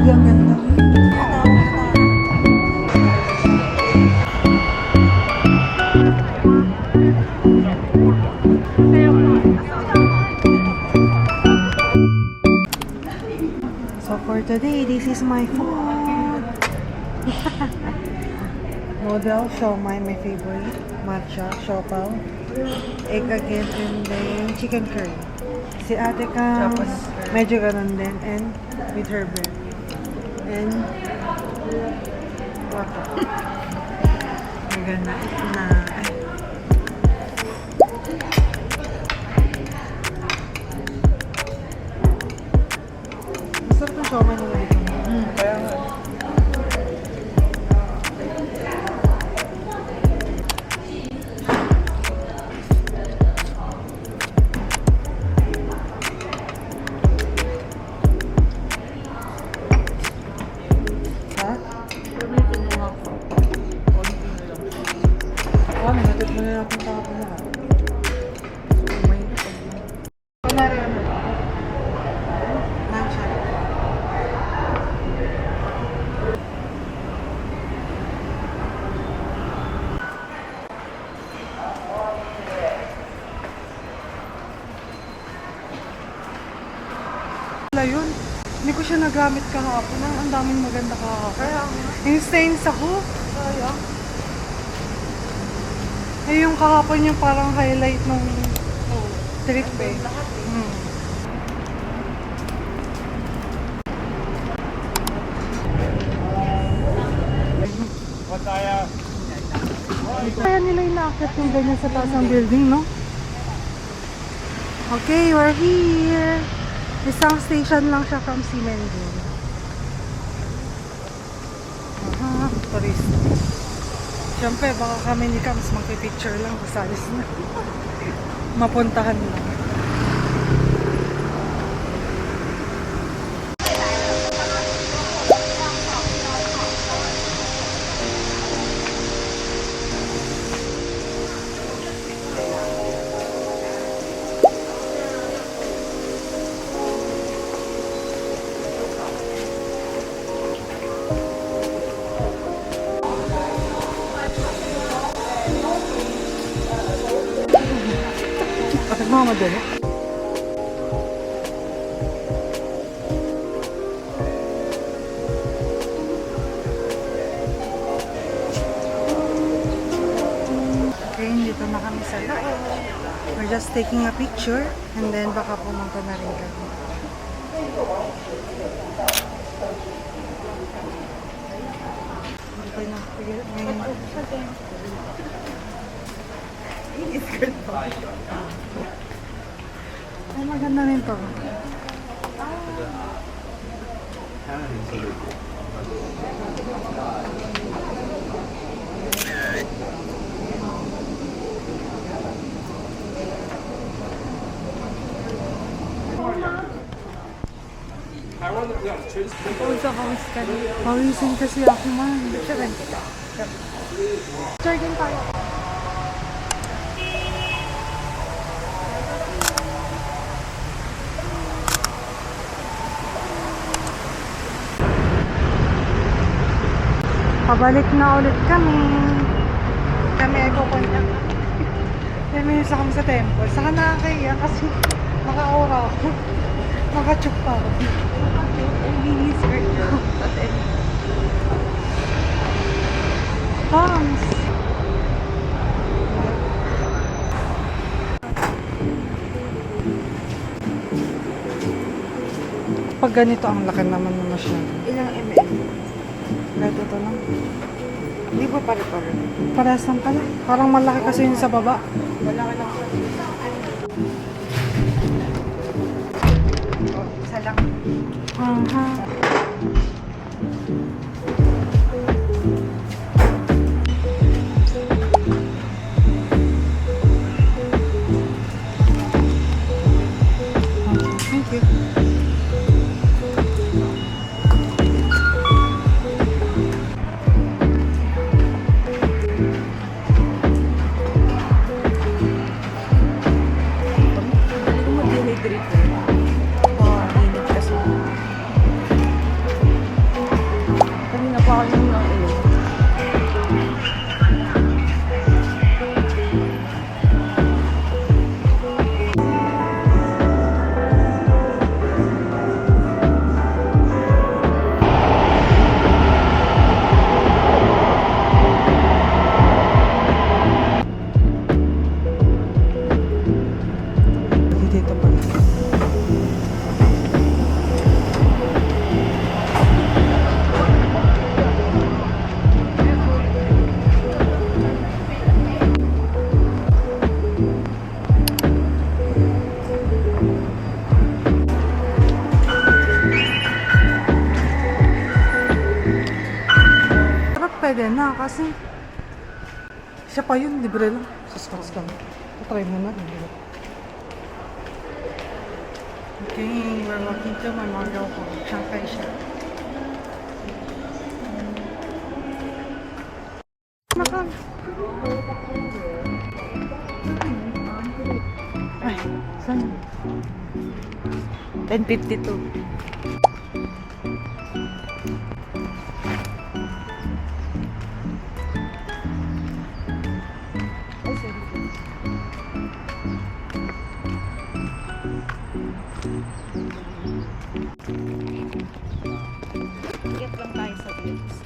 ang ganda. So for today, this is my food. Noodle, siomai, my favorite. Matcha, siopaw. Egg again, and then chicken curry. Si ate ka, medyo ganun din. And with her bread. And waka. Maganda na. Masarap na siomai nila dito. Kaya nga. Yun. Hindi ko siya nagamit kahapon. Ang daming maganda kahapon. Kaya yung stains ako. Kaya. Eh yung kahapon yung parang highlight nung trip eh. Kaya nila inaakit yung ganyan sa taas ng building, no? Okay, we're here. Isang station lang siya from Simengo. Aha, tourist. Siyempre, baka kami ni Kams magpipicture lang sa salis na. Mapuntahan lang. Nagmamadali. Okay, dito na kami sa loob. We're just taking a picture and then baka pumunta na rin kami. Hindi ko na pigil. It's good. Ay, maganda rin to. Pawisin kasi ako man. Jargon tayo. Pabalik na ulit kami. Kami ay pupunta. 10 minutes na kami sa temple. Saka nakakaya kasi naka-aura ako. Naka-chup pa ako. Ang mini skirt ko. Thanks! Pag ganito ang laki naman na siya. Ilang ml? Ganito to lang. Hindi ba pare-pare? Parehas lang pala. Parang malaki kasi yun sa baba. Malaki lang. Isa lang. Aha. Thank you. pwede na kasi siya pa yun, libre lang. Suskas ka. Try mo na. Libre. Okay, we're walking to Memorial Hall. Shanghai siya. Makan. Ay, saan? 10:52. Get lang tayo sa views.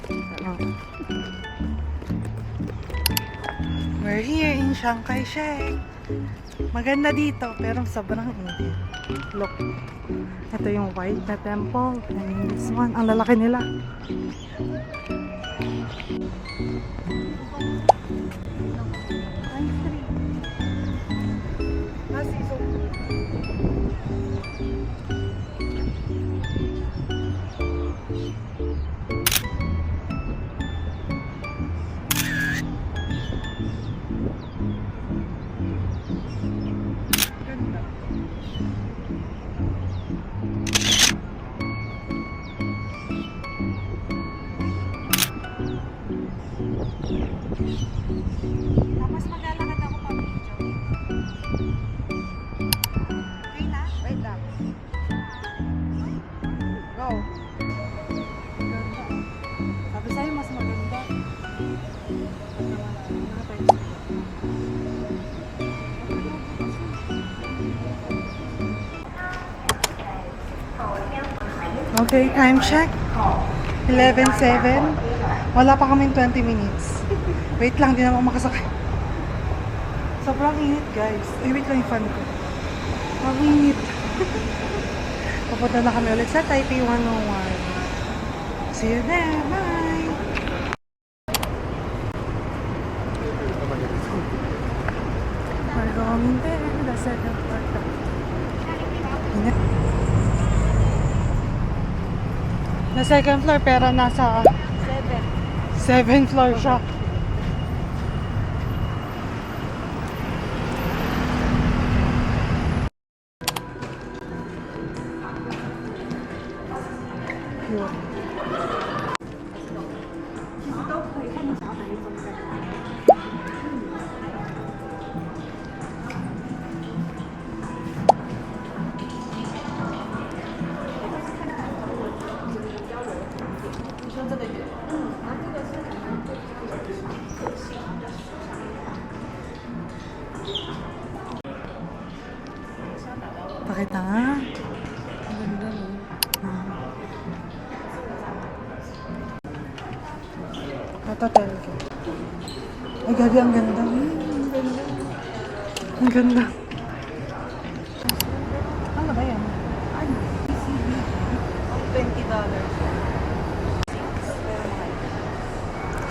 We're here in Shanghai Shek. Maganda dito, pero sobrang init. Look. Ito yung white na temple. And this one, ang lalaki nila. Tapos maglalakad ako pa video. Okay na? Wait lang. Go. Ganda. Sabi sa'yo mas maganda. Okay, time check. 11:07. Wala pa kaming 20 minutes. Wait lang, di naman makasakay. Sobrang init, guys. Ay, wait lang yung fan ko. Ang init. Papunta na kami ulit sa Taipei 101. See you there. Bye! We're going there. The second part. The second floor, pero nasa 7th floor siya. Yun. Pakita nga. Ang ganda, no? Hotel ko. Ay, gagi, ang ganda. Ang ganda. Ang ganda. Ano ba yan? Ano? PCB. $20.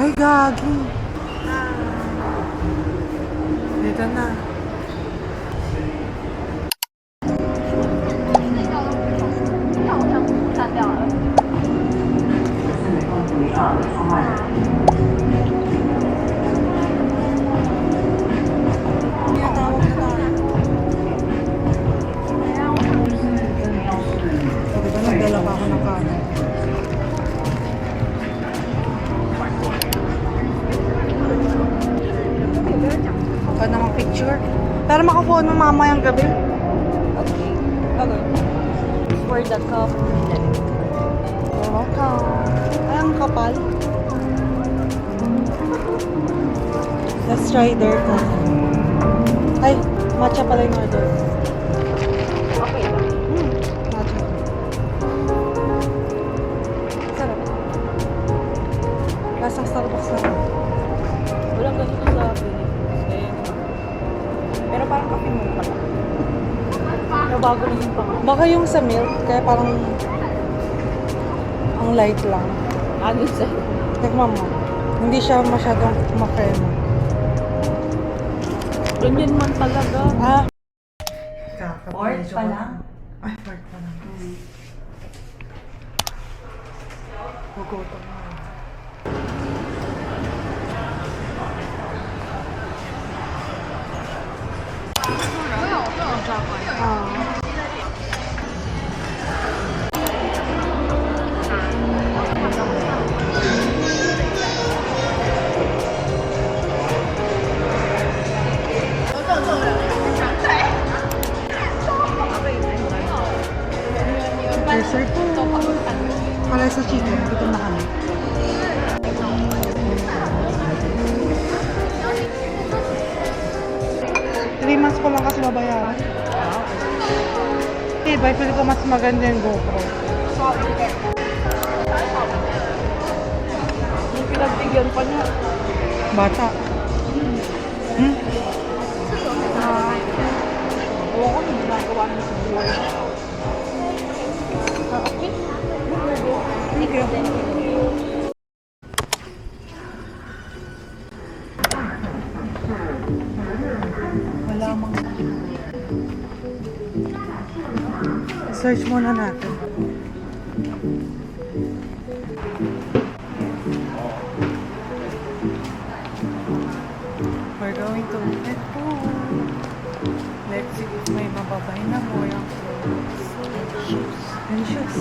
Ay, gagi. Dito na. Tinatawag na tayo. So, diba nagdala pa ako ng kanan? Pa namang picture. Pero makakuha mo mamayang gabi. Okay. Okay. Word.com. You're welcome. Ay, ang kapal. Let's try their coffee. Ay, matcha pala yung order. Okay lang. Matcha. Sarap. Lasang Starbucks na. Walang ganito sa Philippines. Kaya naman. Pero parang kape mo pa lang. Pero bago na yung pang... Baka yung sa milk, kaya parang ang light lang. Ano sa'yo? Tikman mo. Hindi siya masyadong makrema. Ganyan man talaga. Ah. Fourth pa lang? Ay, fourth pa lang. Gugutom na. sa chicken. Gutom na kami. Three months ko lang kasi babayaran. Diba, pili ko mas maganda yung GoPro. Yung pinagbigyan pa niya. Bata. Hmm? Ewan ko, may ginagawa niya sa buhay. Okay. Thank you. Wala mang... Search muna natin. We're going to Pet Food. Let's see if may mababay na mo yung clothes and shoes.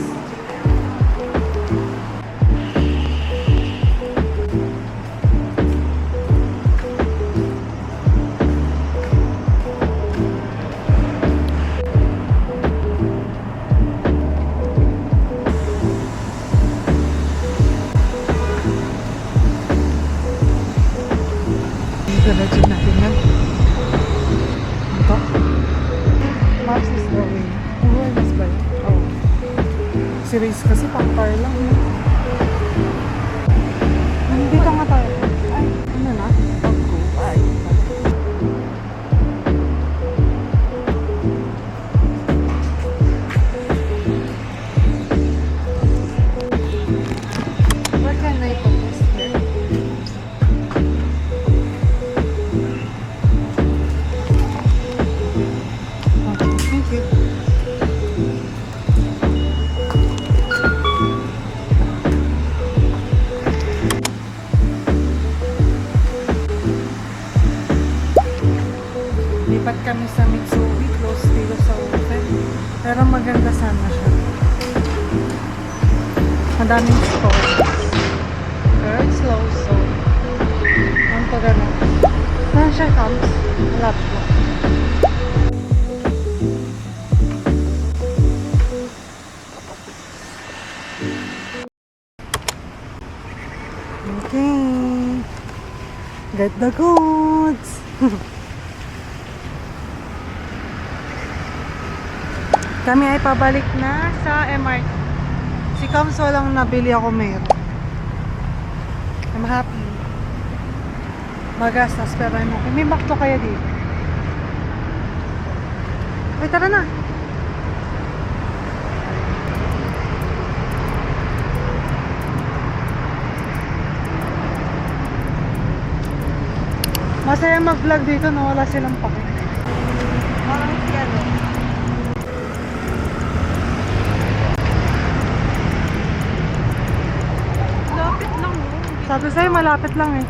Diretso natin yan. Ito. Mars is the way. Mas ba yun? Oo. Si Race kasi pang car lang. Nandito nga tayo. Ay, ano na? Pag-go. Ay. Where can I put this here? Thank you. Lipat kami sa Mitsui, close dito sa open. Pero maganda sana siya. Madaming store. Pero it's slow, so ang pagano. Saan siya comes? Malapit lang. Okay. Get the goods. Kami ay pabalik na sa MRT. Si Kamso lang nabili ako meron. I'm happy. Magastos pero I'm okay. May makto kaya dito. Ay, tara na. Masaya mag-vlog dito no, wala silang pake. Parang si ano. Lapit lang mo. Sabi sa'yo, malapit lang eh.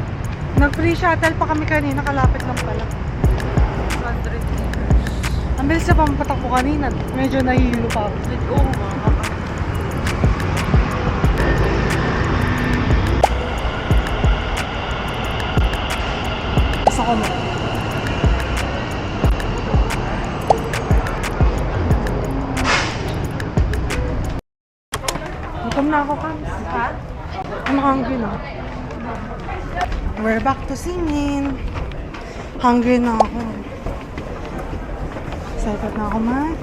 Nag-free shuttle pa kami kanina, kalapit lang pala. 100 meters. Ang bilis na pampatak ko kanina. Medyo nahihilo pa ako. Oo nga. Gusto ko na. Gutom na ako, Kams. Ha? I'm hungry na. We're back to singing. Hungry na ako. Excited na ako, man.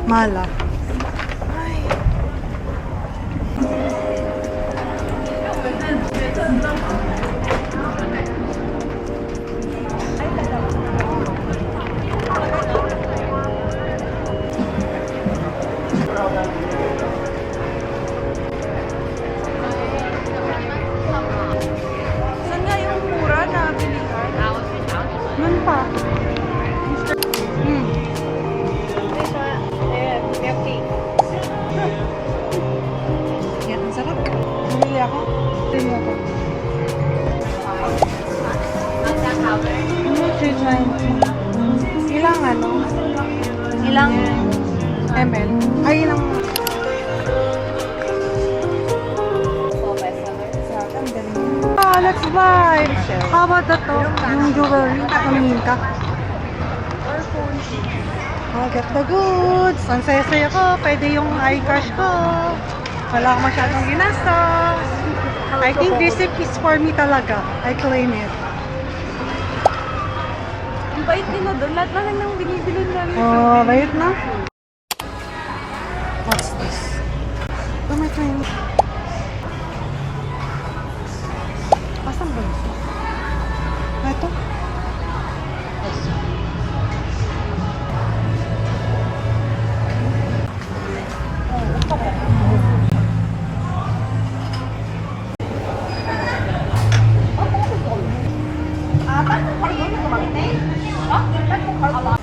Mala. Saan nga yung mura na bilihan? Nun pa. Yan, ang sarap. Bumili ako. Tingin mo ako. Ano, 390. Ilang ano? Ilang ml? Ay, ilang... Ah, let's buy! How about that to? Yung jewelry, tumingin ka. I'll get the goods. Ang saya-saya ko. Pwede yung iCash ko. Wala akong masyadong ginastos. I think this is for me talaga. I claim it. Ang bait nila doon. Lahat na lang nang binibilin namin. Oh, bait na. What's this? Oh, my friend. Asan ba ito? Ito?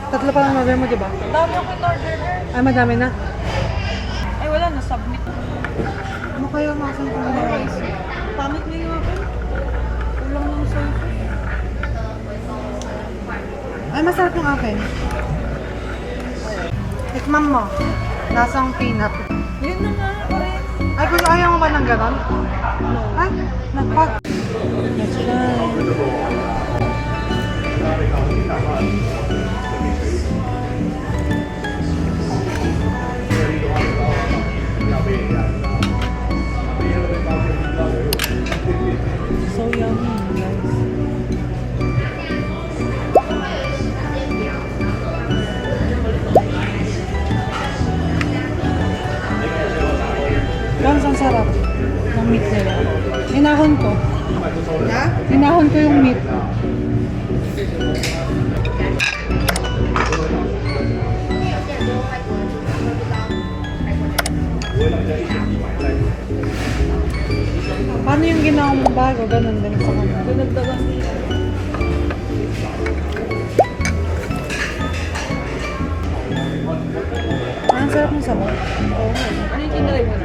Tatlo pa lang order mo, di ba? Dami ako in-order girl. Ay, madami na. Ay, wala na. Submit. Ano kaya masan ko na rice? Pamit na yung akin. Kulang lang sa Ay, masarap yung akin. Tikman mo. Lasang peanut. Yun na nga. Oren. Ay, kung ayaw mo ba ng ganon? Ay, nagpag. Let's try. So yummy, guys. Guys, ang sarap ng meat nila. Hinahon ko. Ha? Hinahon ko yung meat. Paano yung ginawa mong bago? Ganun din sa kanila. Dinagdagan nila. Ang sarap ng sabaw. Oo. Ano yung tinry mo na?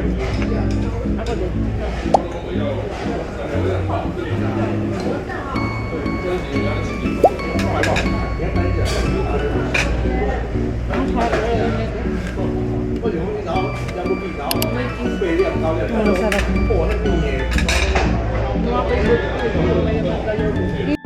Ako din. Ang sarap. Ang sarap. Mga favorite ko. May mga color.